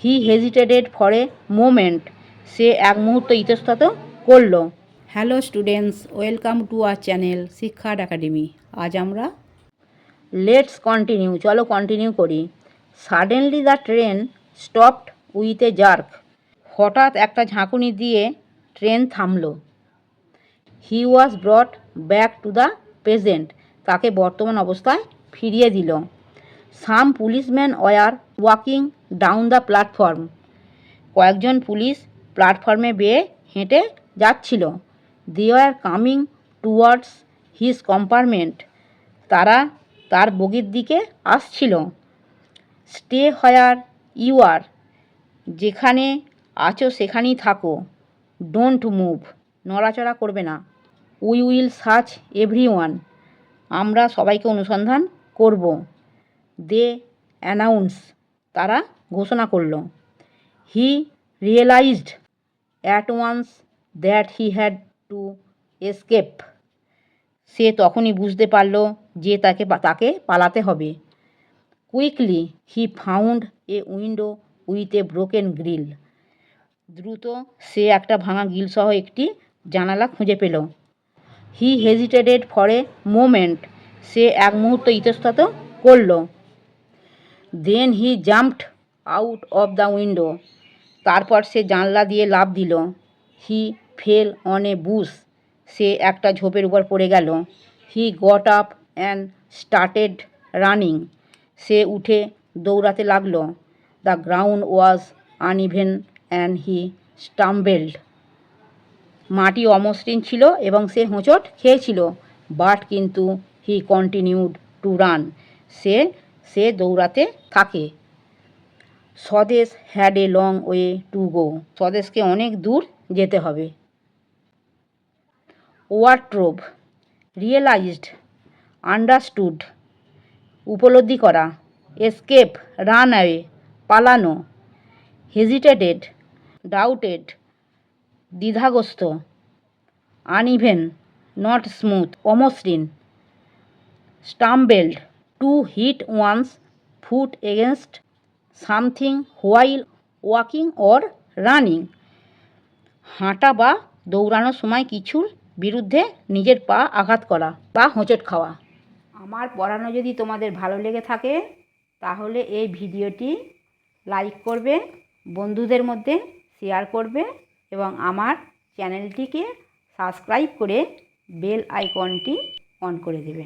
He hesitated for a moment, সে এক মুহূর্ত ইতস্তত করল। Hello students, welcome to our channel Shikshart academy. আজ আমরা লেটস কন্টিনিউ, চলো কন্টিনিউ করি। Suddenly the train stopped with a jerk, হঠাৎ একটা ঝাঁকুনি দিয়ে ট্রেন থামল। He was brought back to the present, তাকে বর্তমান অবস্থায় ফিরিয়ে দিল। Some policeman were walking down the platform, কয়েকজন পুলিশ প্ল্যাটফর্মে বেয়ে হেঁটে যাচ্ছিল। They are coming towards his compartment, তারা তার বগির দিকে আসছিল। স্টে হোয়ার ইউ আর, যেখানে আছো সেখানেই থাকো। ডোন্ট মুভ, নড়াচড়া করবে না। উই উইল সার্চ এভরিওয়ান, আমরা সবাইকে অনুসন্ধান করব। দে অ্যানাউন্স, তারা ঘোষণা করল। He realised at once that he had to escape, সে তখনই বুঝতে পারল যে তাকে পালাতে হবে। Quickly he found a window with a broken grill, দ্রুত সে একটা ভাঙা গ্রিলসহ একটি জানালা খুঁজে পেল। He hesitated for a moment, সে এক মুহূর্ত ইতস্তত করল। Then he jumped out of the window, তারপর সে জানলা দিয়ে লাফ দিল। He fell on a bush, সে একটা ঝোপের উপর পড়ে গেল। He got up and started running, সে উঠে দৌড়াতে লাগলো। The ground was uneven and he stumbled, মাটি অমসৃণ ছিল এবং সে হোঁচট খেয়েছিল। বাট কিন্তু হি কন্টিনিউড টু রান, সে দৌড়াতে থাকে। Swadesh had a long way to go, স্বদেশকে অনেক দূর যেতে হবে। ওয়ার্ড্রোব, রিয়েলাইজড, আন্ডারস্টুড, উপলব্ধি করা। এসকেপ, রান অ্যাওয়ে, পালানো। হেজিটেটেড, ডাউটেড, দ্বিধাগ্রস্ত। আনইভেন, নট স্মুথ, অমসৃণ। Stumbled, to hit one's foot against something while walking or running, হাঁটা বা দৌড়ানোর সময় কিছুর বিরুদ্ধে নিজের পা আঘাত করা বা হোঁচট খাওয়া। আমার পড়ানো যদি তোমাদের ভালো লেগে থাকে তাহলে এই ভিডিওটি লাইক করবে, বন্ধুদের মধ্যে শেয়ার করবে এবং আমার চ্যানেলটিকে সাবস্ক্রাইব করে বেল আইকনটি অন করে দেবে।